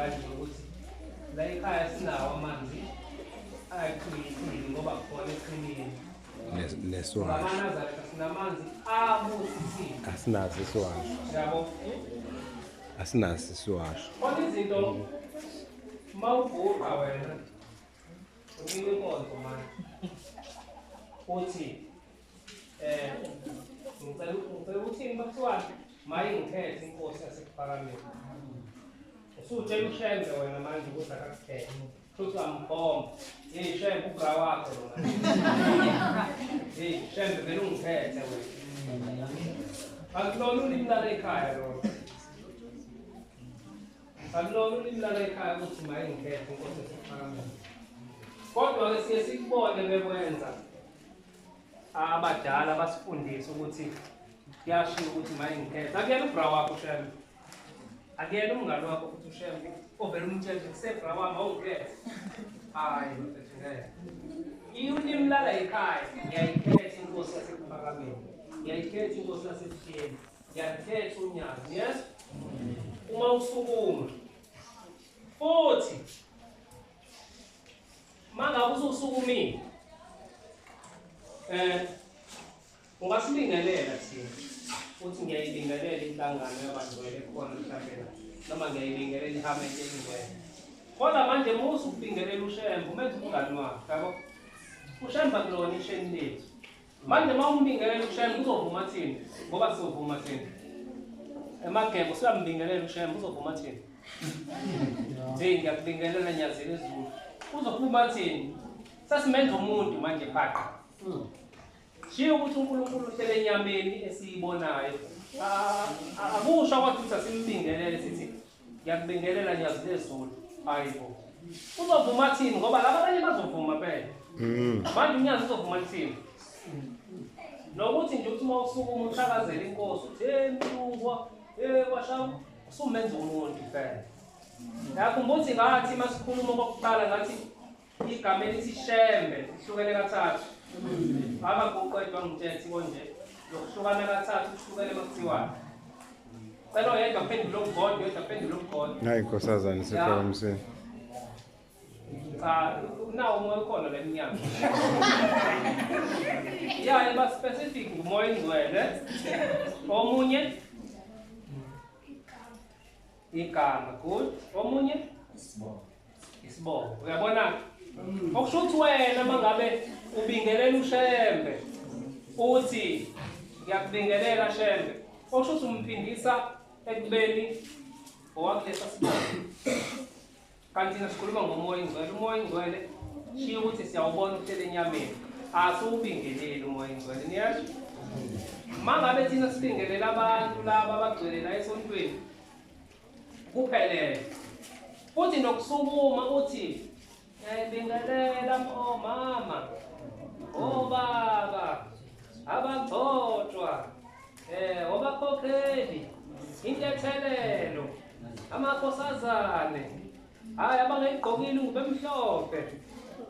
kanje ukuthi la ekhaya sinawo amanzi ayaqhubile ngoba khona eqhinini neswasho amanazareth sinamanzi abusisiwe asinazo iswasho yabo asinazo iswasho khona izinto mawubhuqa wena unika inkonzo manje uthi ngicela ukuthi bakuthiwa mayingikhethe inkosi yasekuphakameni usutshela uShembe wena manje ukuthi akakukhethe futhi amkhomba Shembe ubra wakho lona Shembe vele ungikhethe wena akulona ulimi lala ekhaya lona akulona ulimi lala ekhaya ukuthi mayingikhethe inkosi yasekuphakameni kodwa-ke siye sikubone bekwenza abadala basifundise ukuthi kuyashiwo ukuthi mayingikhethe akuyena ubra wakho uShembe akuyena umngane wakho ukuthi uShembe ovela umtshele kusebra wami awungikhethe hayi ngeke ulimi lala ekhaya ngiyayikhetha inkosi yasekuphakameni ngiyayikhetha inkosi yasebuhleni ngiyakhetha uNyazi yes uma usukuma futhi mangabe ususukumile ungasibingelela thina futhi ngiyayibingelela inhlangano yabangcwele khona mhlawumbe noma ngiyayibingelela ihamete elingcwele kodwa manje musu ukubingelela uShembe umenza umngani wakho yabo uShembe akulona isheni lethu manje uma umbingelela uShembe uzovuma thina ngoba sizovuma thina emagebo siyambingelela uShembe uzovuma thina ngiyakubingelela Nyazi LweZulu uzovuma thina sasimenza umuntu manje phaqa shiyo ukuthi uNkulunkulu uhlele enyameni esiyibonayo akusho ukuthi asimbingelele sithi ngiyakubingelela Nyazi LweZulu hayibo uzovuma thina ngoba laba abanye bazovuma phela manje uNyazi uzovuma thina nokuthi nje uthi uma usukuma uthakazela inkosi uthi mlungwa kwashawu usumenza umuntu phela yakhumbula ukuthi ngathi masikhuluma kokuqala ngathi igama elithi Shembe lihlukene kathathu abakuqedwa ngithethe konje lokuhlukana kathathu kuhlukene makuthiwa cela oyedwa aphendule ukugod oyedwa aphendule ukugod hayi nkosazana siphakamiseni nawo umoya ukhona la emnyango ya iba specific ngumoya ingcwele omunye igama good omunye isibongo uyabona okusho ukuthi wena mangabe ubingelela uShembe uthi ngiyakubingelela Shembe okusho ukuthi umphindisa ekubeni owakulesa sibongo kanti nasikhuluma ngomoya ingcwele umoya ingcwele shiya ukuthi siyawubona uhlele enyameni asiwubingeleli umoya ingcwele niyasho mangabe thina sibingelela abantu laba abagcwele la esontweni kuphelele futhi nokusukuma uthi ngiyayibingelela omama obaba abagcotshwa obakhokheli intethelelo amakhosazane hayi abangayigqokile ingubo emhlophe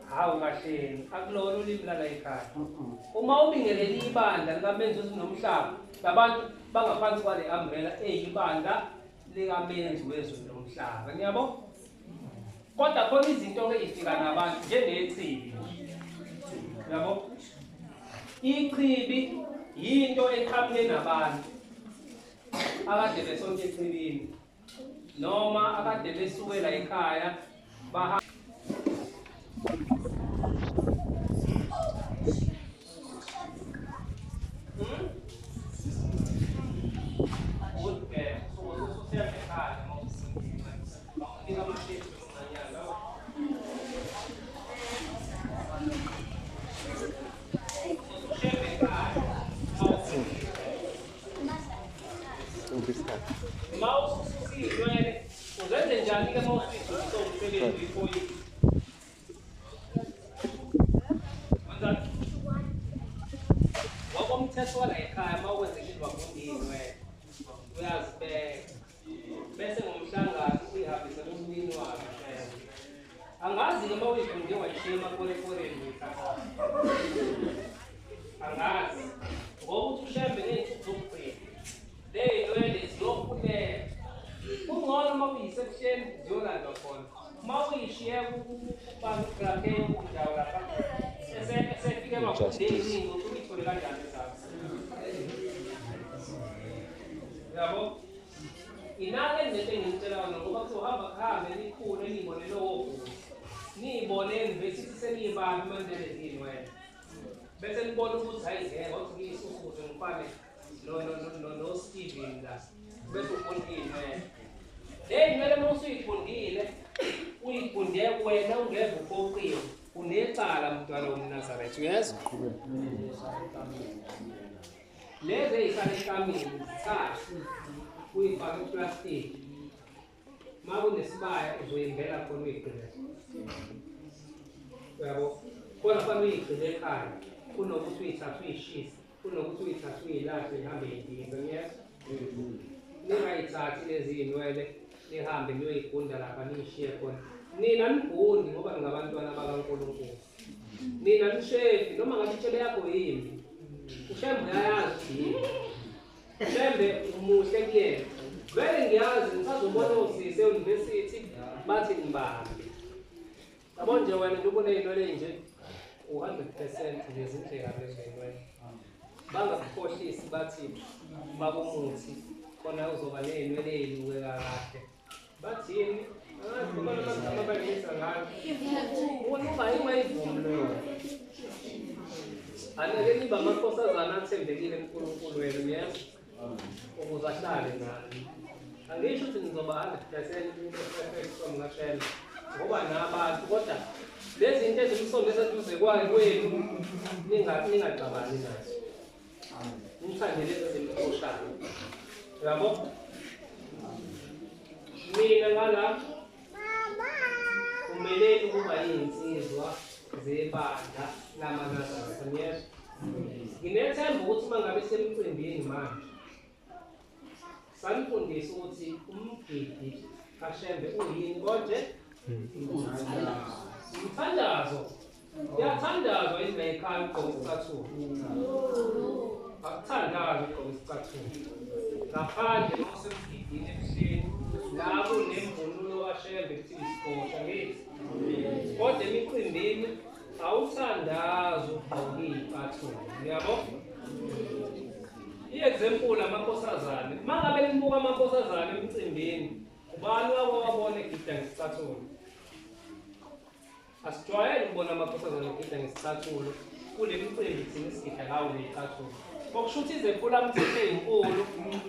hawu kahleni akulona ulimi lala ekhaya uma ubingelela ibandla likamenzi wezinomhlaba labantu bangaphansi kwale umbrella eyibandla likamenzi wezulu nomhlaba ngiyabo kodwa khona izinto ke ifika nabantu njengechibi yabo ichibi yinto eqhamuke nabantu akade besonke echibini noma akade besukela ekhaya angazi noma uyifunde wayishema kore angazi ngokuthi uShembe ney'nsuku zokuphila ley'nwele ziyokhuleka kungcono mawuyisekusheni ziyolanda khona. Mawuyishiye kubantu graphe yokundawo lapha. Esefike emafundeni ngokuyithole kanjani ezakho. Yabo? Inake nje engicela wona ngoba kuzohamba kuhambe nikhule nibone lowo. Nibone university seniyibambe emandelezini wena. Bese nibona ukuthi hayi ngeke wathi ngiyisukuze ngifane no Steven la. Bese ufundile wena. Kumele musuyifundile uyifunde wena ungeve uqoqiwe unecala mntwana woMnazaretha uyazi lezi ey'hlala ekamini zithathu uyifake eplastic uma kunesibaya uzoyimbela khona uyigcine yabo khona fanele uyigcine ekhaya kunokuthi uyithathe uyishise kunokuthi uyithathe uyilahle ihambe yindinga uyazi ningayithathi lezi iy'nwele nihambe niyoyigunda lapha niyishiye khona nina nigundi ngoba ningabantwana bakaNkulunkulu nina nishefi noma ngabe itshebe yakho yimbi uShembe uyayazi yini uShembe umuhle kuyena vele ngiyazi ngisazobona osisi e-university bathi ngibambe yabo nje wena nje ubuney'nwele nje u-100% ngezindlela lezo y'nwele bangakukhohlisi bathi babumuthi khona uzoba ney'nwele ey'lukeka kahle bathini ababalisa ngalo uba ingayivume leyo anake niba amakhosazana athembekile kuNkulunkulu wenu uyazi ukuze ahlale nani angisho ukuthi nizoba 100% perfect from kaShembe ngoba nabantu kodwa lezi zinto ezimsondeza eduze kwenu ningaxabani nazo nithande lezi zimxoshayo yabo mina ngala kumele ukuba yinsizwa zebandla lamaNazaretha yes nginethemba ukuthi mangabe semcimbini manje sanifundisa ukuthi umgidi kaShembe uyini konje umthandazo uyathandazwa indlela ekhaya ugqoka isicathulo akuthandazwa ugqoka isicathulo ngaphandle nosemgidini ebuhleni labo nemvunulo kaShembe kuthi isikosha ngithi kodwa emicimbini awuthandazi ugqoka iy'cathulo yabo i-example amakhosazane mangabe nibuka amakhosazane emcimbini ubani wabona egida ngesicathulo asijwayele ukubona amakhosazane egida ngesicathulo kule micimbi thina isigida ngawo ney'cathulo okusho ukuthi izephulamthetho ey'nkulu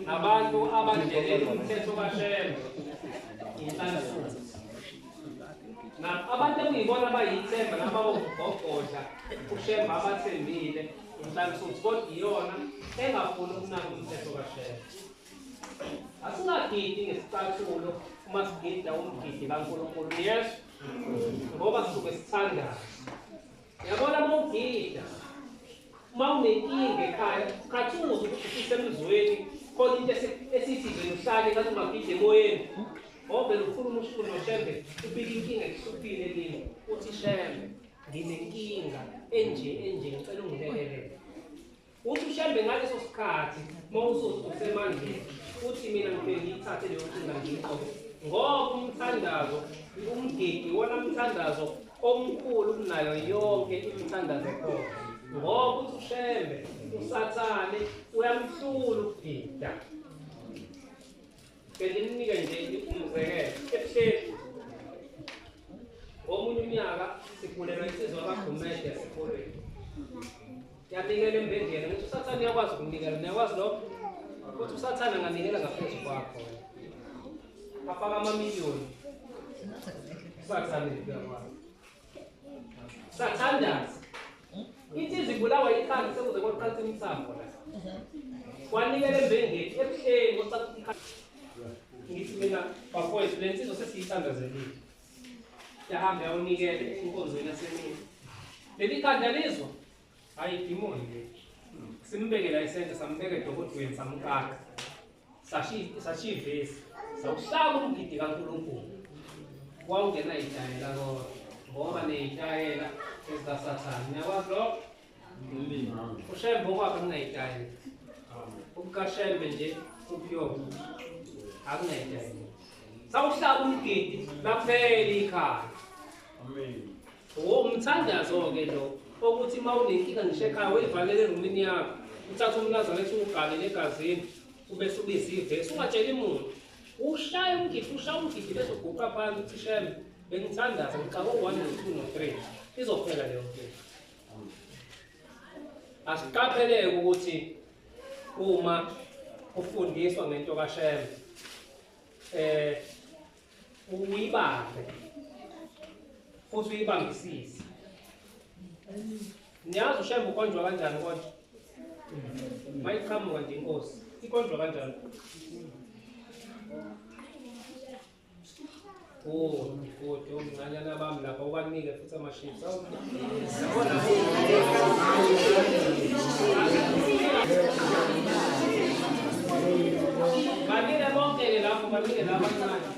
nabantu abandelela umthetho kaShembe inhlanhluzo abantu ekuyibona abayithemba nabawokugogodla uShembe abathembile inhlanhluzo kodwa iyona engafuni ukunaka umthetho kaShembe asingagidi ngesicathulo uma sigida umgidi kaNkulunkulu yes ngoba sisuke sithandaza yabona uma ugida uma unenkinga ekhaya khathuza ukuthi usemzweni khona into esithi nje uhlale ngathi ungagide emoyeni ngoba ukhuluma ushukuru noShembe ubika inkinga ekuhluphile lini uthi Shembe nginenkinga enje ngicela ungilekelele uthi uShembe ngaleso sikhathi uma usemandleni uthi mina ngifike ngiyithathe leyo nkinga ngiyiqobe ngoba umthandazo umgidi wona umthandazo omkhulu kunayo yonke imithandazo ekhona ngoba uthi uShembe usathane uyamhlula ukugida ngininike nje umzekelo ebuhleni ngomunye unyaka sikhulelwa isizwe kaGumede esikolweni yanikela embendeni ngithi usathane uyakwazi ukunikela niyakwazi lokho ukuthi usathane anganikela ngaphezu kwakho afaka amamiliyoni usathane uyakwazi sathandaza ithi zibulawa ikhanda sekuze kwaqalisa imithambo la kwanikela embendeni ebuhleni ngosathi ngithi mina bafowethu le nsizwa sesiyithandazelile yahambe yawunikele enkonzweni yasemini leli khanda lizwa hayi idimoni le simbeke la isenta sambeke edokodweni samkakha sashivesi sawuhlaba umgidi kaNkulunkulu wawungena itayela kodwa ngoba neyitayela ezikasathane niyakwazi lokho uShembe okwakhe kunayitayela ukukaShembe nje uphiwo akunayitayela sawuhlaba umgidi laphela ikhaya. Umthandazo-ke lo ukuthi uma unenkinga ngisho ekhaya uyivalele erumini yakho, uthathe umlazane ethi uwugalele egazini, ubese ubize ivesi, ungatsheli muntu. Ushaya umgidi bese uguqa phansi uthi Shembe, bengithandaza ngicaba u-1 no-2 no-3. Izophela leyo nkinga. Asiqapheleke ukuthi uma ufundiswa ngento kaShembe, uyibambe futhi uyibambisise. Niyazi uShembe ukonjwa kanjani konje? Mayiqhamuka nje inkosi, ikonjwa kanjani? Futhi omncanyana bami lapha ubanike futhi ama-chips. Yabona banike bonke-ke lapho, banike la abancane.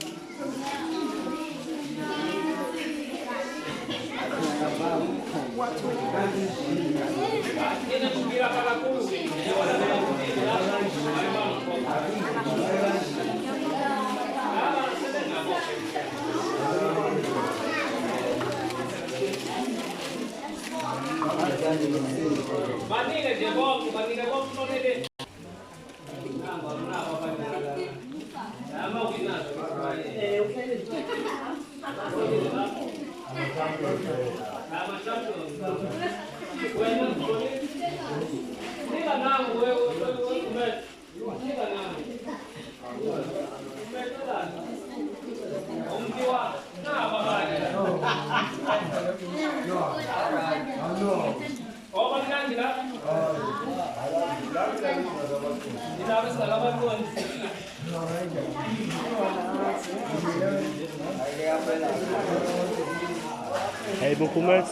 Yena kubira kakhulu-ke. Banike nje bonke, banike bonke uhlonele. Hey, bon commande.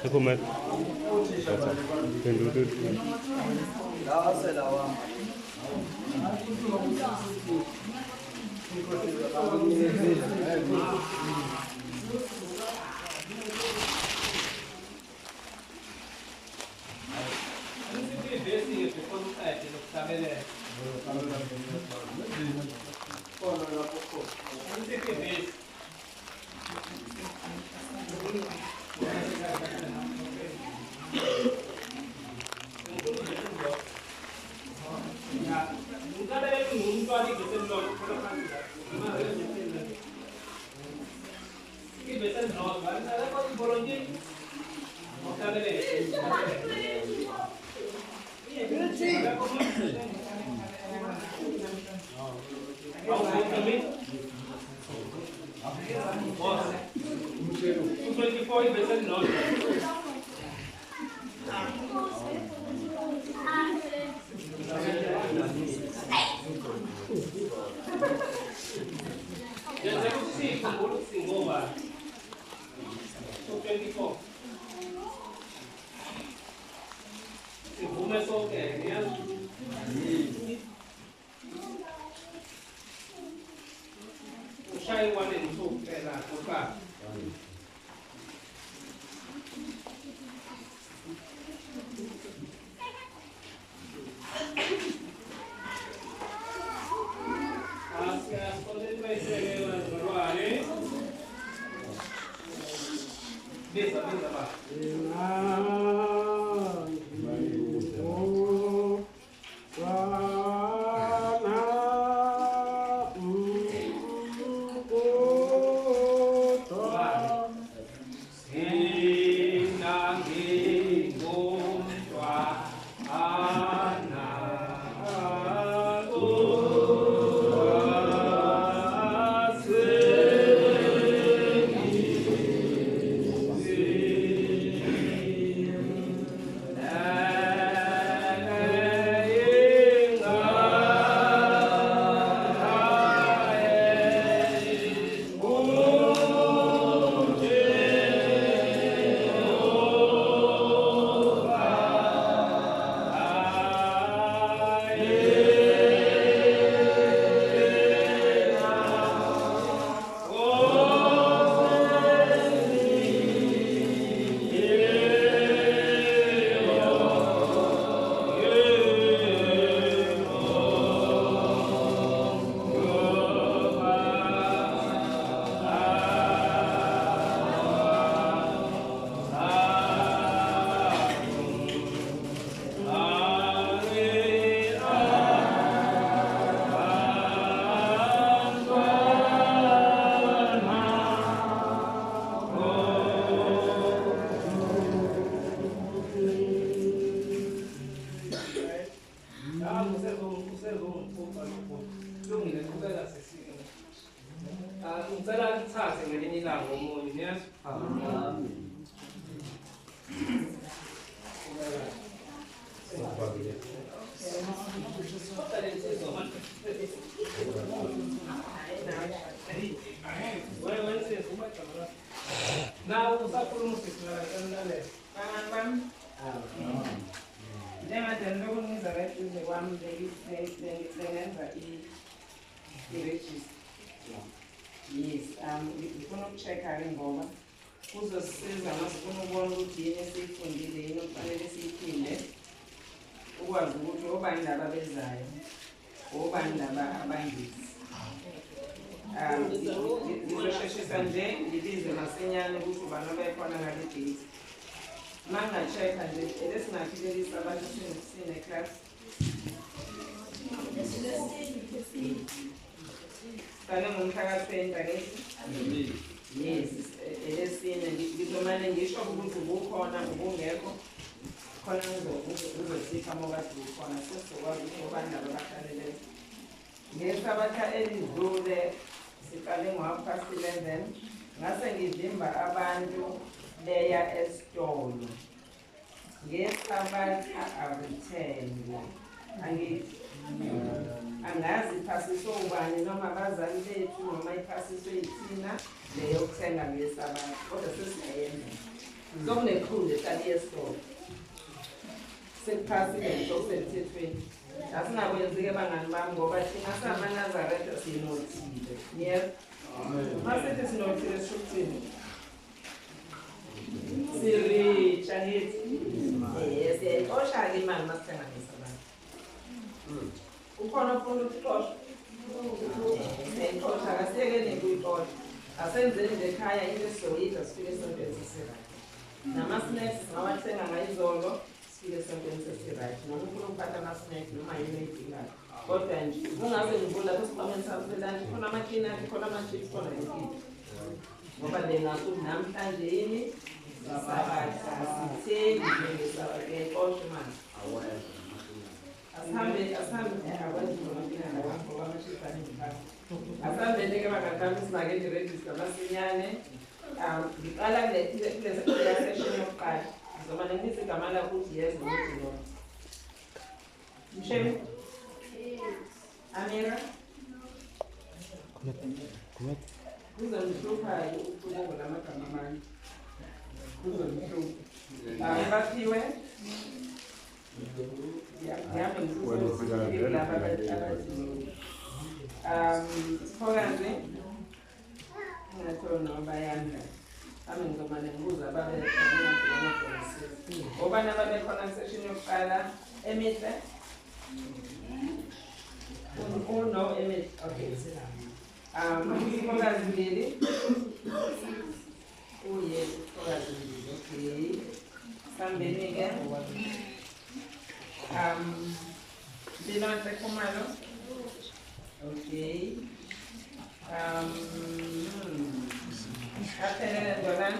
C'est commande. Lungile qhubeka sesini. Ngicela lithathe ngelinye ilanga omunye niyazwa? Now usakhuluma sisilalela. Njengathi lokho ngizakeduze kwami bengenza i-register. Yes, ngifuna ukucheck-a-ke ngoba kuzosisiza masifuna ukubona ukuthi yini esiyifundile yini okufanele siyiphinde ukwazi ukuthi obani laba bezayo, obani laba abangizi. Ngizosheshisa nje ngibize masinyane ukuthi ubani abekhona ngale date. Manga-check-a nje elesingafikele isabatha sine-class. Kale ngomhlaka-20 akithi? Yes, elesine ngizomane ngisho ukuthi ubukhona ubungekho khona ngizosipha mokade ukhona sesizokwazi ukuthi obani laba bafaneleyo. Ngesabatha elidlule siqale ngo-11:30 ngase ngivimba abantu leya esitolo. Ngesabatha awuthenge angithi angazi iphasiswe ubani noma abazali bethu noma iphasiswe yithina leyo kuthenga ngesabatha kodwa sesiyayenza. Sokunekhulu ehlali yesitolo sekuphasile nje okusemthethweni. Asingakwenzi-ke bangani bami ngoba thina singamaNazaretha sinothile. Yebo. Masithi sinothile sisho ukuthini? Sirich angithi? Yes, siyayixosha-ke imali masithenga ngesabatha. Ukhona ofuna ukuxosha? Siyayixosha, kasiyekeni ukuyixosha. Asenzeni nje ekhaya into esizoyidla sifike esontweni sesi-right. Nama-snacks singawathenga ngayizolo sifike esontweni sesi-right. Noma ufuna ukuphatha ama-snacks noma yini oyidingayo. Kodwa nje kungaze ngivula lapho esiqhameni sakho selanje khona amakinati, khona ama-chips, khona yonke. Ngoba lengakuthi namhlanje yini? Sabatha asithengi njengesabatha ngiyayixosha manje. Asambele-ke bangaqala isibake ndirejista masinyane. Ngiqala kule session yokuqala. Ngizomane ngibize igama lakho ukuthi yes nokuthi no. Shembe? Amira? Kuzongihlupha-ke ukukhuleko lamagama amanye. Kuzongihlupha. Baphiwe? Siphokazi ngingathiwa nobayanda ame ngizomane ngibuza obani ababekhona session yokuqala emihle uno emihle okay siphokazi mbili yes siphokazi mbili okay sambeni-ke Dilante Kumalo. Okay. Athenele Dolan.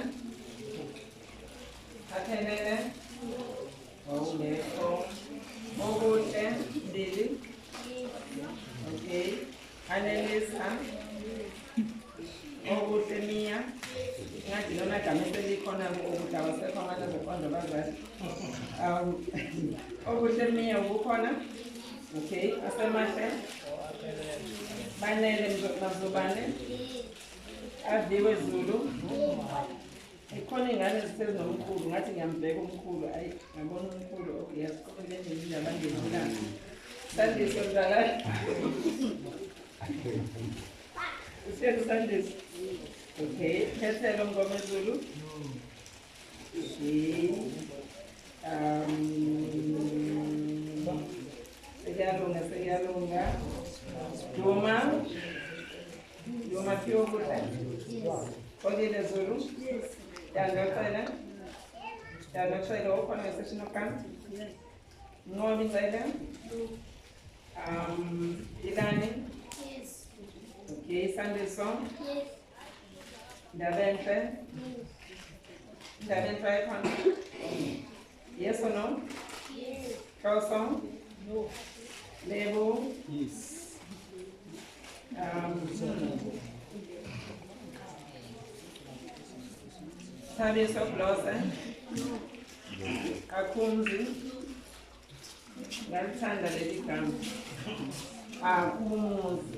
Athenele. Okay. Mogote Dili. Okay. Anelisa. Mogote Mia. Ngathi lona gama selikhona ukuthi awasekho abantu bezokondla bazali. Okuhle Mia ukukhona. Okay, asemahle. Banele mzobane. LweZulu. Ikhona ingane zisezi nomkhulu ngathi ngiyambheka umkhulu ayi ngabona umkhulu okay yasiqophele nje abangeni ulanga. Sandise mzalane. Sandise. Okay, phethelo ngoma Zulu. Okay. Seyalunga. Duma pio kuda. Kodile Zulu. Yangacela ukhona ngesession yokuqala. Ngobi ngcele. Ilani. Okay, Sunday song. Ndabenhle. Ndabenhle ikhona. Yes or no? Yes. Girl song? No. Level. Yes. Thabiso Blose. Akumzi. Ngalithanda leli gama. Akumuzi.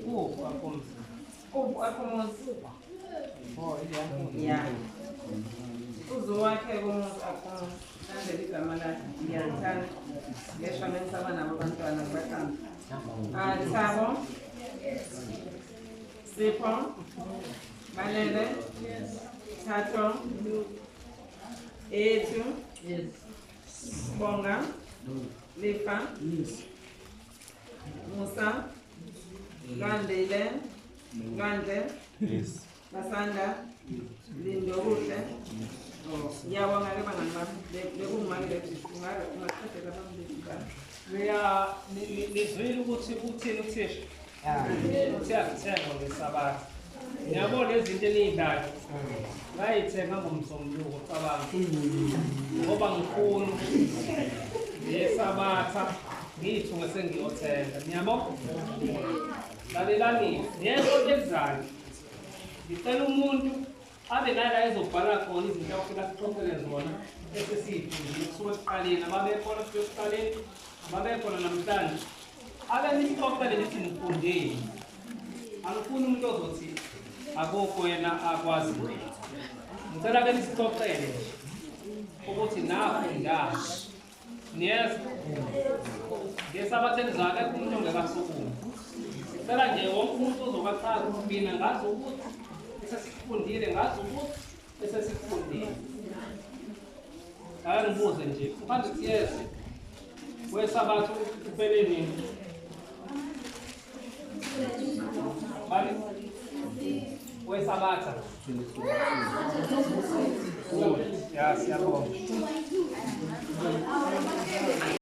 Akumzi. Akumuzi. Oh, Yeah. Uzowakhe kumuzi akumuzi. Nandeli igama lakhe. Ngiyalithanda. Ngeshoneni saba nabo abantwana ngibaqamba. Thabo. Sipho. Malele. Thato. Ethu. Bonga. Lifa. Musa. Lwandile. Lwandle. Yes. Basanda. Lindo kuhle. Ngiyabonga ke bangani bami. Bekungimake ungaqedela bamlekani. Nizwile ukuthi uthini uthisha? Uthi akuthenga ngesabatha. Ngiyabona izinto eniy'ndala ngayithenga ngomsombuluko cabanga ngoba ngifuna ngesabatha ngiyithunge sengiyothenga. Ngiyabona? Lalelani, ngento ezayo ngicela umuntu abe nala ezobhala khona izinto afuna sixoxele zona esesiyifundile kusuka ekuqaleni, ababekhona kusuka ekuqaleni, ababekhona namhlanje. Abe nisixoxele nithi nifundeni. Angifuni umuntu ozothi akukho yena akwazi. Ngicela ke nisixoxele ukuthi nafundani. Niyeza ngesabatha elizayo akekho umuntu ongekasukumi. Ngicela nje wonke umuntu ozobachaza ukuthi mina ngazi ukuthi esesikufundile, ngazi ukuthi esesikufundile. Ake ngibuze nje, uhambe uthi yes wesabatha uphele nini? Bali wesabatha ya siyabonga.